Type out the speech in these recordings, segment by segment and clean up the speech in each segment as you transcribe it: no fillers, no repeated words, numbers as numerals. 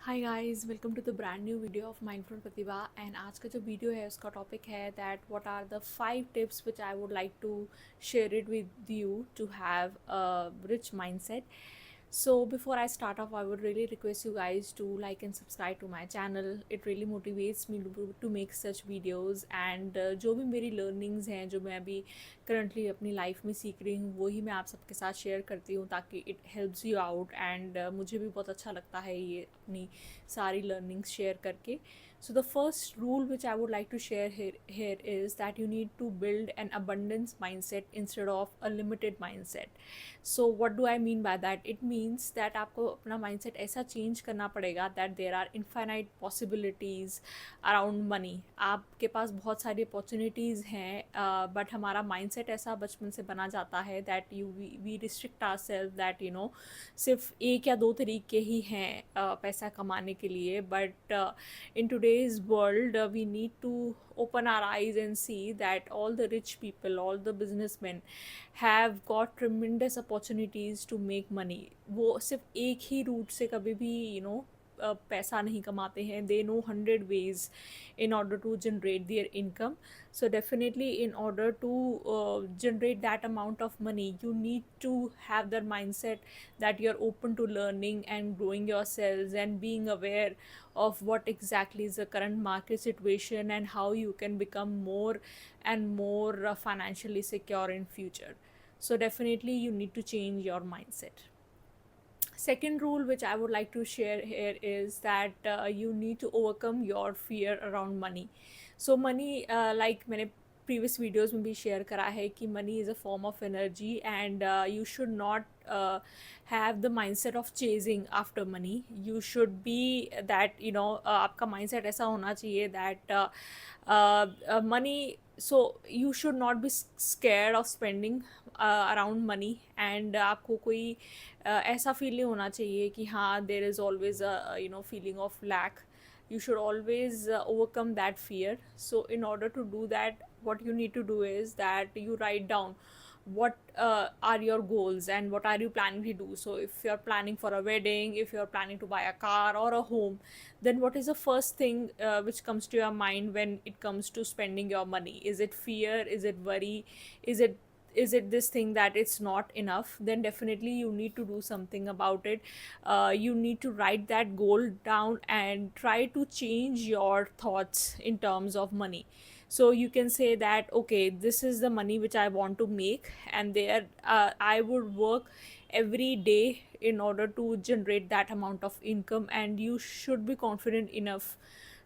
Hi guys, welcome to the brand new video of mindful Pratibha. And आज का जो video है उसका टॉपिक है that what are the 5 tips which I would like to share it with you to have a rich mindset. So before I start off, I would really request you guys to like and subscribe to my channel. It really motivates me to make such videos. And जो भी मेरी learnings हैं, जो मैं अभी currently अपनी life में सीख रही हूँ, वही मैं आप सबके साथ share करती हूँ ताकि it helps you out. And मुझे भी बहुत अच्छा लगता है ये अपनी सारी learnings share करके. So the first rule which I would like to share here is that you need to build an abundance mindset instead of a limited mindset. So what do I mean by that? It means that आपको अपना mindset ऐसा change करना पड़ेगा that there are infinite possibilities around money. आपके पास बहुत सारी opportunities हैं, but हमारा mindset ऐसा बचपन से बना जाता है that we restrict ourselves that सिर्फ एक या दो तरीके ही हैं पैसा कमाने के लिए. But in today's world, we need to open our eyes and see that all the rich people, all the businessmen have got tremendous opportunities to make money. वो सिर्फ एक ही रूट से कभी भी पैसा नहीं कमाते हैं. They know 100 ways in order to generate their income. So definitely in order to generate that amount of money, you need to have the mindset that you're open to learning and growing yourselves and being aware of what exactly is the current market situation and how you can become more and more financially secure in future. So definitely you need to change your mindset. Second rule which I would like to share here is that you need to overcome your fear around money. So money, like मैंने previous videos में भी share करा है कि money is a form of energy and you should not have the mindset of chasing after money. You should be that आपका mindset ऐसा होना चाहिए that money, so you should not be scared of spending around money. and आपको कोई ऐसा feel नहीं होना चाहिए कि हाँ there is always a feeling of lack. You should always overcome that fear. So in order to do that, what you need to do is that you write down what are your goals and what are you planning to do. So if you're planning for a wedding, if you're planning to buy a car or a home, then what is the first thing which comes to your mind when it comes to spending your money? Is it fear? Is it worry? Is it this thing that it's not enough? Then definitely you need to do something about it. You need to write that goal down and try to change your thoughts in terms of money. So you can say that okay, this is the money which I want to make, and there I would work every day in order to generate that amount of income. And you should be confident enough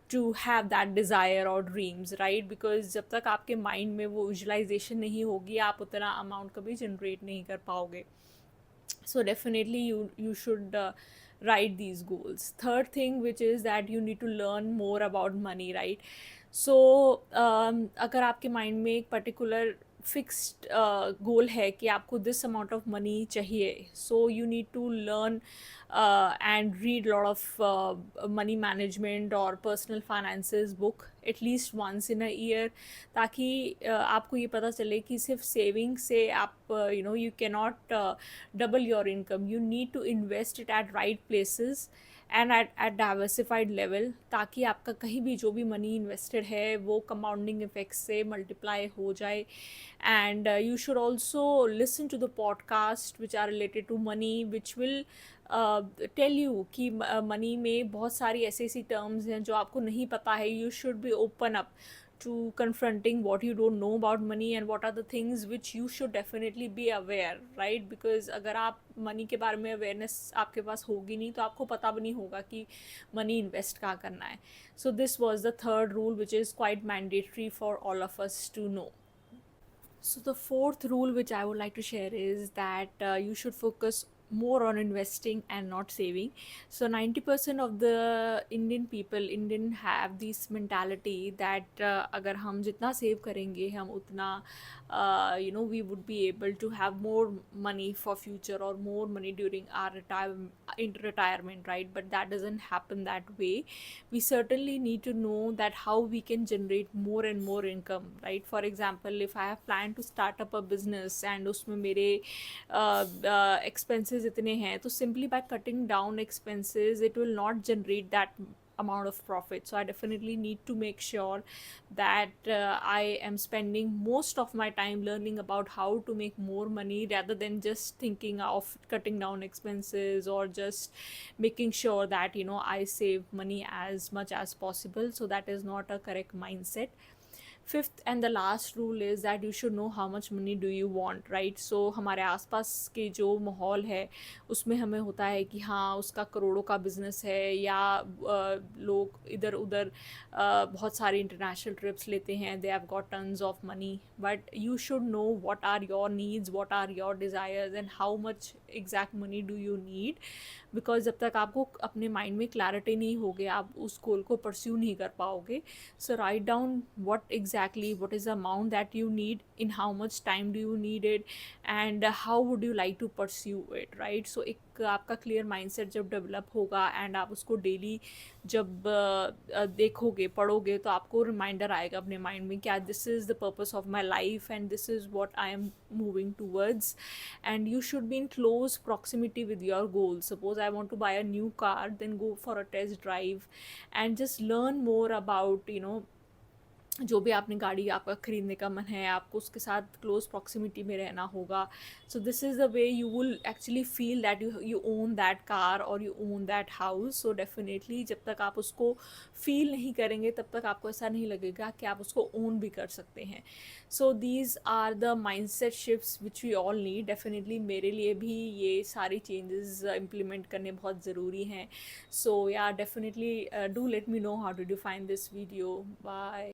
to have that desire or dreams, right? Because जब तक आपके mind में वो visualization नहीं होगी, आप उतना amount कभी generate नहीं कर पाओगे. So definitely you should write these goals. Third thing, which is that you need to learn more about money, right? So अगर आपके mind में एक particular fixed goal है कि आपको this amount of money चाहिए, so you need to learn and read a lot of money management or personal finances book at least once in a year, ताकि आपको ये पता चले कि सिर्फ सेविंग से आप you cannot double your income. You need to invest it at right places and at diversified level, ताकि आपका कहीं भी जो भी मनी इन्वेस्टेड है वो कंपाउंडिंग इफेक्ट से मल्टीप्लाई हो जाए. And you should also listen to the podcast which are related to money, which will tell you कि मनी में बहुत सारी ऐसी ऐसी टर्म्स हैं जो आपको नहीं पता है. You should be open up to confronting what you don't know about money and what are the things which you should definitely be aware, right? Because अगर आप मनी के बारे में अवेयरनेस आपके पास होगी नहीं तो आपको पता भी नहीं होगा कि मनी इन्वेस्ट कहाँ करना है. So this was the third rule which is quite mandatory for all of us to know. So the fourth rule which I would like to share is that you should focus more on investing and not saving. So 90% of the Indian have this mentality that अगर हम जितना save करेंगे हम उतना we would be able to have more money for future or more money during our in retirement, right? But that doesn't happen that way. We certainly need to know that how we can generate more and more income, right? For example, if I have planned to start up a business and उसमें मेरे expenses इतने हैं, तो simply by cutting down expenses it will not generate that amount of profit. So I definitely need to make sure that I am spending most of my time learning about how to make more money rather than just thinking of cutting down expenses or just making sure that I save money as much as possible. So that is not a correct mindset. Fifth and the last rule is that you should know how much money do you want, right? So हमारे आसपास के जो माहौल है उसमें हमें होता है कि हाँ उसका करोड़ों का बिजनेस है, या लोग इधर उधर बहुत सारे इंटरनेशनल ट्रिप्स लेते हैं, they have got tons of money. But you should know what are your needs, what are your desires and how much exact money do you need. Because जब तक आपको अपने माइंड में क्लैरिटी नहीं होगी आप उस गोल को परस्यू नहीं कर पाओगे. So write down what is the amount that you need, in how much time do you need it, and how would you like to pursue it, right? So एक आपका क्लियर माइंडसेट जब develop होगा and आप उसको daily जब देखोगे पढ़ोगे तो आपको रिमाइंडर आएगा अपने माइंड में क्या this is the purpose of my life and this is what I am moving towards. And you should be in close proximity with your goals. Suppose I want to buy a new car, then go for a test drive and just learn more about जो भी आपने गाड़ी आपका ख़रीदने का मन है आपको उसके साथ क्लोज प्रॉक्सिमिटी में रहना होगा. So this is the way you will actually feel that you own that car और you own that house. So definitely जब तक आप उसको फील नहीं करेंगे तब तक आपको ऐसा नहीं लगेगा कि आप उसको ओन भी कर सकते हैं. So these are the mindset shifts which we all need. Definitely मेरे लिए भी ये सारी चेंजेस इम्प्लीमेंट करने बहुत ज़रूरी हैं. So yeah definitely do let me know how did you find this video. Bye.